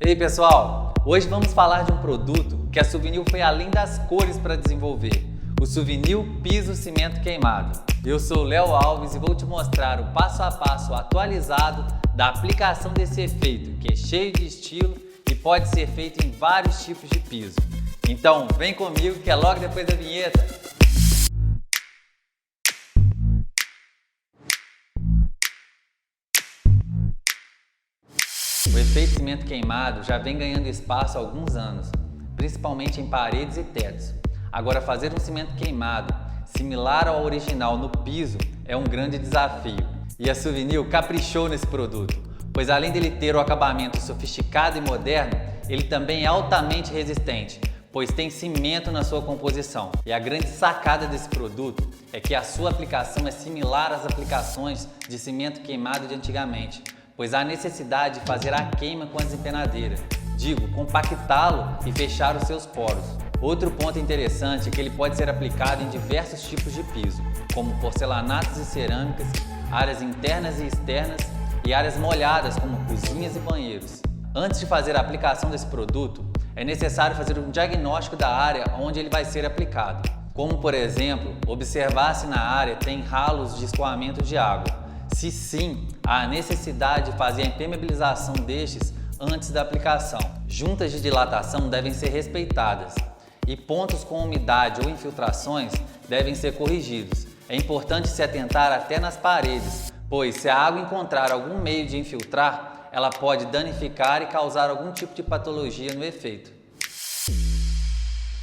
Ei pessoal, hoje vamos falar de um produto que a Suvinil foi além das cores para desenvolver, o Suvinil Piso Cimento Queimado. Eu sou o Léo Alves e vou te mostrar o passo a passo atualizado da aplicação desse efeito, que é cheio de estilo e pode ser feito em vários tipos de piso. Então vem comigo que é logo depois da vinheta. O efeito cimento queimado já vem ganhando espaço há alguns anos, principalmente em paredes e tetos. Agora, fazer um cimento queimado similar ao original no piso é um grande desafio. E a Suvinil caprichou nesse produto, pois além dele ter o acabamento sofisticado e moderno, ele também é altamente resistente, pois tem cimento na sua composição. E a grande sacada desse produto é que a sua aplicação é similar às aplicações de cimento queimado de antigamente, pois há necessidade de fazer a queima com a desempenadeira, compactá-lo e fechar os seus poros. Outro ponto interessante é que ele pode ser aplicado em diversos tipos de piso, como porcelanatos e cerâmicas, áreas internas e externas e áreas molhadas como cozinhas e banheiros. Antes de fazer a aplicação desse produto, é necessário fazer um diagnóstico da área onde ele vai ser aplicado, como por exemplo, observar se na área tem ralos de escoamento de água. Se sim, há necessidade de fazer a impermeabilização destes antes da aplicação. Juntas de dilatação devem ser respeitadas e pontos com umidade ou infiltrações devem ser corrigidos. É importante se atentar até nas paredes, pois se a água encontrar algum meio de infiltrar, ela pode danificar e causar algum tipo de patologia no efeito.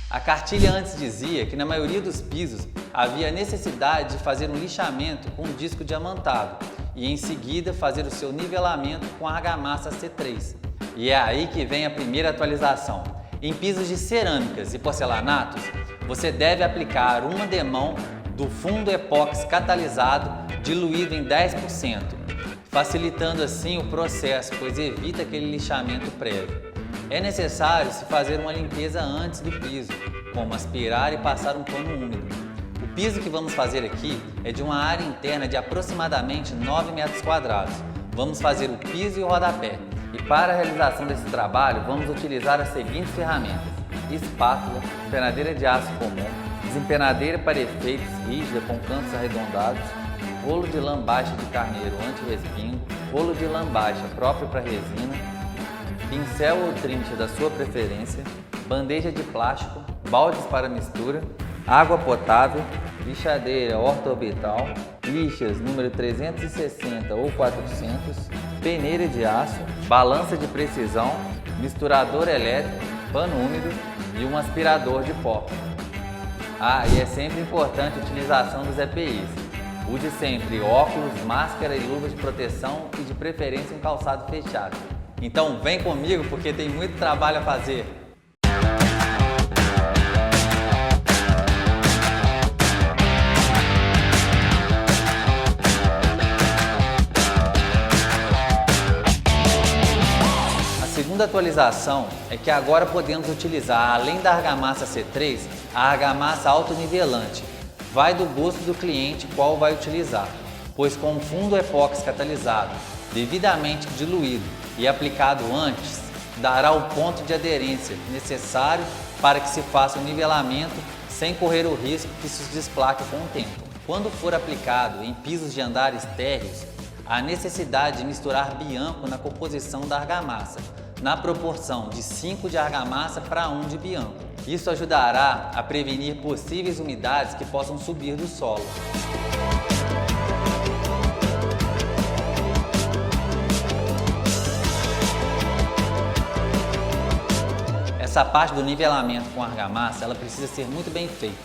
A cartilha antes dizia que na maioria dos pisos havia necessidade de fazer um lixamento com disco diamantado e em seguida fazer o seu nivelamento com a argamassa C3. E é aí que vem a primeira atualização. Em pisos de cerâmicas e porcelanatos, você deve aplicar uma demão do fundo epóxi catalisado diluído em 10%, facilitando assim o processo, pois evita aquele lixamento prévio. É necessário se fazer uma limpeza antes do piso, como aspirar e passar um pano úmido. O piso que vamos fazer aqui é de uma área interna de aproximadamente 9 metros quadrados. Vamos fazer o piso e o rodapé. E para a realização desse trabalho, vamos utilizar as seguintes ferramentas: espátula, empenadeira de aço comum, desempenadeira para efeitos rígida com cantos arredondados, rolo de lã baixa de carneiro anti-respingo, rolo de lã baixa próprio para resina, pincel ou trincha da sua preferência, bandeja de plástico, baldes para mistura, água potável, lixadeira orto-orbital, lixas número 360 ou 400, peneira de aço, balança de precisão, misturador elétrico, pano úmido e um aspirador de pó. E é sempre importante a utilização dos EPIs. Use sempre óculos, máscara e luvas de proteção e de preferência um calçado fechado. Então vem comigo porque tem muito trabalho a fazer. A segunda atualização é que agora podemos utilizar, além da argamassa C3, a argamassa autonivelante. Vai do gosto do cliente qual vai utilizar, pois com o fundo epóxi catalisado, devidamente diluído e aplicado antes, dará o ponto de aderência necessário para que se faça o nivelamento sem correr o risco que se desplaque com o tempo. Quando for aplicado em pisos de andares térreos, há necessidade de misturar bianco na composição da argamassa, na proporção de 5 de argamassa para 1 de bianco. Isso ajudará a prevenir possíveis umidades que possam subir do solo. Essa parte do nivelamento com argamassa, ela precisa ser muito bem feita.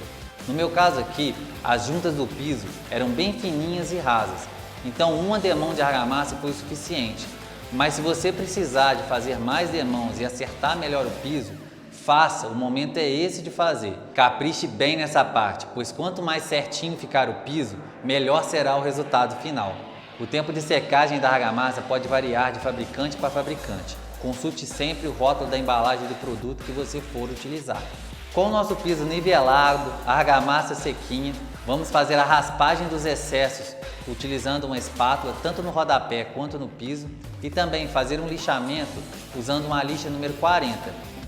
No meu caso aqui, as juntas do piso eram bem fininhas e rasas, então uma demão de argamassa foi o suficiente. Mas se você precisar de fazer mais demãos e acertar melhor o piso, faça, o momento é esse de fazer. Capriche bem nessa parte, pois quanto mais certinho ficar o piso, melhor será o resultado final. O tempo de secagem da argamassa pode variar de fabricante para fabricante. Consulte sempre o rótulo da embalagem do produto que você for utilizar. Com o nosso piso nivelado, a argamassa sequinha, vamos fazer a raspagem dos excessos utilizando uma espátula tanto no rodapé quanto no piso e também fazer um lixamento usando uma lixa número 40.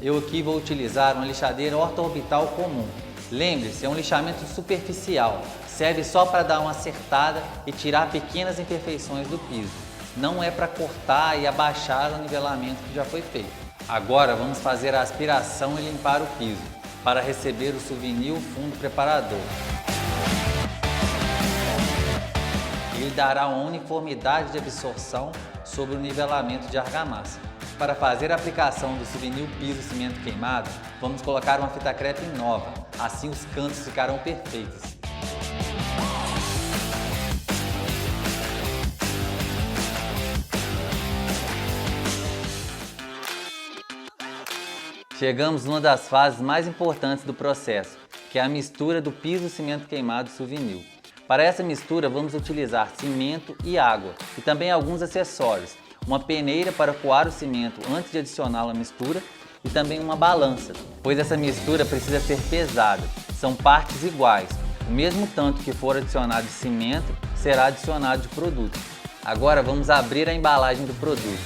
Eu aqui vou utilizar uma lixadeira orto-orbital comum. Lembre-se, é um lixamento superficial, serve só para dar uma acertada e tirar pequenas imperfeições do piso. Não é para cortar e abaixar o nivelamento que já foi feito. Agora vamos fazer a aspiração e limpar o piso, para receber o souvenir fundo preparador. Ele dará uma uniformidade de absorção sobre o nivelamento de argamassa. Para fazer a aplicação do souvenir piso cimento queimado, vamos colocar uma fita crepe nova, assim os cantos ficarão perfeitos. Chegamos numa das fases mais importantes do processo, que é a mistura do piso cimento queimado souvenir. Para essa mistura vamos utilizar cimento e água e também alguns acessórios, uma peneira para coar o cimento antes de adicioná-lo à mistura e também uma balança, pois essa mistura precisa ser pesada, são partes iguais, o mesmo tanto que for adicionado de cimento será adicionado de produto. Agora vamos abrir a embalagem do produto.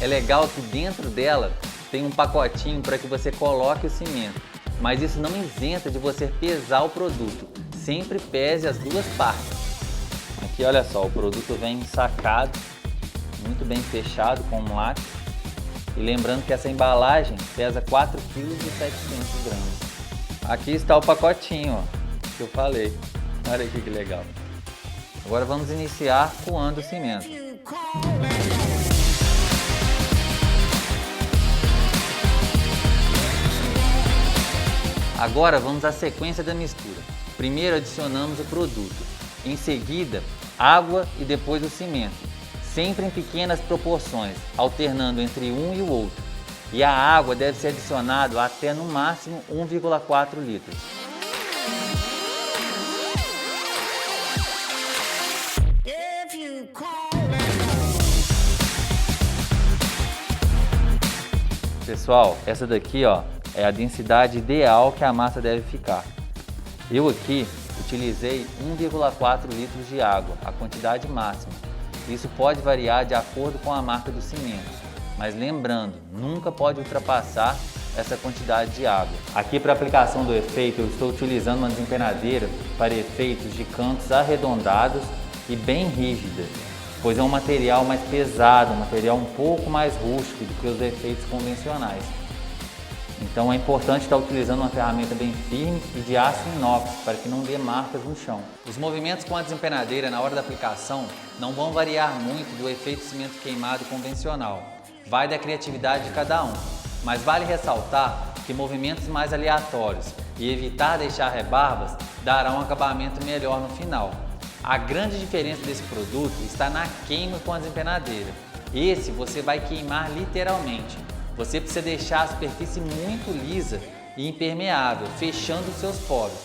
É legal que dentro dela tem um pacotinho para que você coloque o cimento, mas isso não isenta de você pesar o produto. Sempre pese as duas partes. Aqui olha só, o produto vem ensacado, muito bem fechado com um lápis. E lembrando que essa embalagem pesa 4,7 kg. Aqui está o pacotinho, ó, que eu falei. Olha aqui que legal. Agora vamos iniciar coando o cimento. Agora vamos à sequência da mistura. Primeiro adicionamos o produto, em seguida água e depois o cimento, sempre em pequenas proporções, alternando entre um e o outro. E a água deve ser adicionada até no máximo 1,4 litros. Pessoal, essa daqui ó, é a densidade ideal que a massa deve ficar. Eu aqui utilizei 1,4 litros de água, a quantidade máxima. Isso pode variar de acordo com a marca do cimento, mas lembrando, nunca pode ultrapassar essa quantidade de água. Aqui para a aplicação do efeito eu estou utilizando uma desempenadeira para efeitos de cantos arredondados e bem rígidas, pois é um material mais pesado, um material um pouco mais rústico do que os efeitos convencionais. Então é importante estar utilizando uma ferramenta bem firme e de aço inox para que não dê marcas no chão. Os movimentos com a desempenadeira na hora da aplicação não vão variar muito do efeito cimento queimado convencional. Vai da criatividade de cada um, mas vale ressaltar que movimentos mais aleatórios e evitar deixar rebarbas darão um acabamento melhor no final. A grande diferença desse produto está na queima com a desempenadeira. Esse você vai queimar literalmente. Você precisa deixar a superfície muito lisa e impermeável, fechando os seus poros.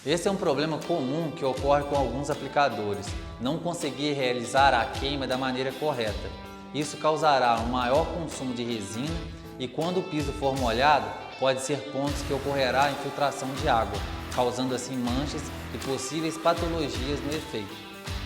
Esse é um problema comum que ocorre com alguns aplicadores, não conseguir realizar a queima da maneira correta. Isso causará um maior consumo de resina e quando o piso for molhado, pode ser pontos que ocorrerá infiltração de água, causando assim manchas e possíveis patologias no efeito.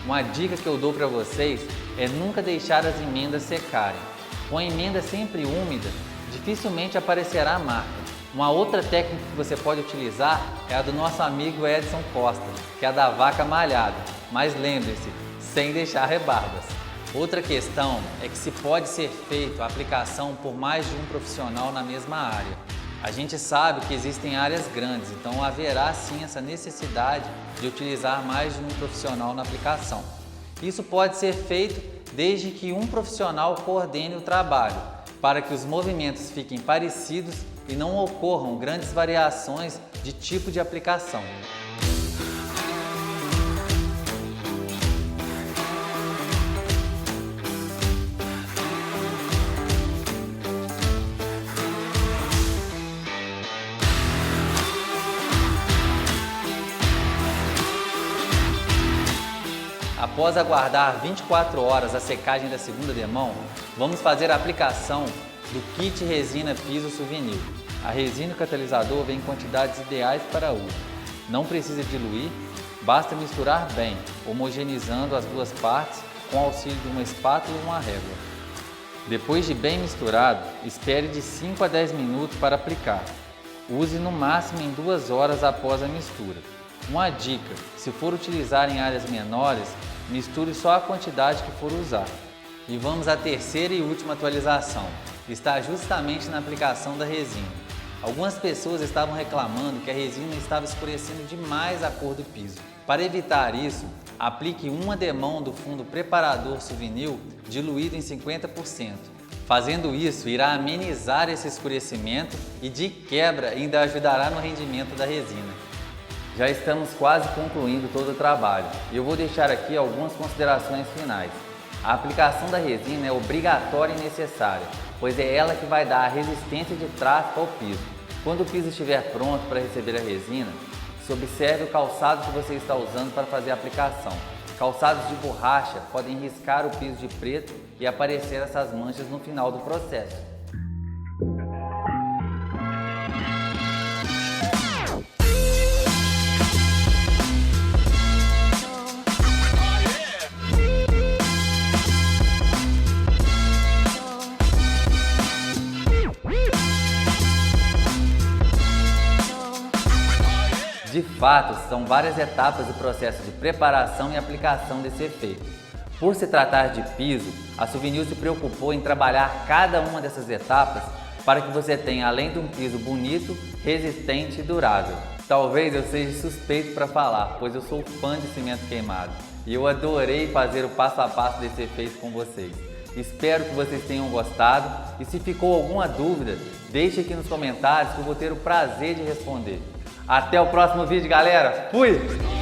Uma dica que eu dou para vocês é nunca deixar as emendas secarem. Com a emenda sempre úmida, dificilmente aparecerá a marca. Uma outra técnica que você pode utilizar é a do nosso amigo Edson Costa, que é a da vaca malhada, mas lembre-se, sem deixar rebarbas. Outra questão é que se pode ser feita a aplicação por mais de um profissional na mesma área. A gente sabe que existem áreas grandes, então haverá sim essa necessidade de utilizar mais de um profissional na aplicação. Isso pode ser feito desde que um profissional coordene o trabalho, para que os movimentos fiquem parecidos e não ocorram grandes variações de tipo de aplicação. Após aguardar 24 horas a secagem da segunda demão, vamos fazer a aplicação do kit resina piso souvenir. A resina e o catalisador vêm em quantidades ideais para uso. Não precisa diluir Basta misturar bem, homogeneizando as duas partes com o auxílio de uma espátula e uma régua. Depois de bem misturado, espere de 5 a 10 minutos para aplicar. Use no máximo em 2 horas após a mistura. Uma dica: se for utilizar em áreas menores, misture só a quantidade que for usar. E vamos à terceira e última atualização. Está justamente na aplicação da resina. Algumas pessoas estavam reclamando que a resina estava escurecendo demais a cor do piso. Para evitar isso, aplique uma demão do fundo preparador Suvinil diluído em 50%. Fazendo isso, irá amenizar esse escurecimento e, de quebra, ainda ajudará no rendimento da resina. Já estamos quase concluindo todo o trabalho e eu vou deixar aqui algumas considerações finais. A aplicação da resina é obrigatória e necessária, pois é ela que vai dar a resistência de tráfego ao piso. Quando o piso estiver pronto para receber a resina, se observe o calçado que você está usando para fazer a aplicação. Calçados de borracha podem riscar o piso de preto e aparecer essas manchas no final do processo. De fato, são várias etapas do processo de preparação e aplicação desse efeito. Por se tratar de piso, a Suvinil se preocupou em trabalhar cada uma dessas etapas para que você tenha, além de um piso bonito, resistente e durável. Talvez eu seja suspeito para falar, pois eu sou fã de cimento queimado e eu adorei fazer o passo a passo desse efeito com vocês. Espero que vocês tenham gostado e se ficou alguma dúvida, deixe aqui nos comentários que eu vou ter o prazer de responder. Até o próximo vídeo, galera. Fui!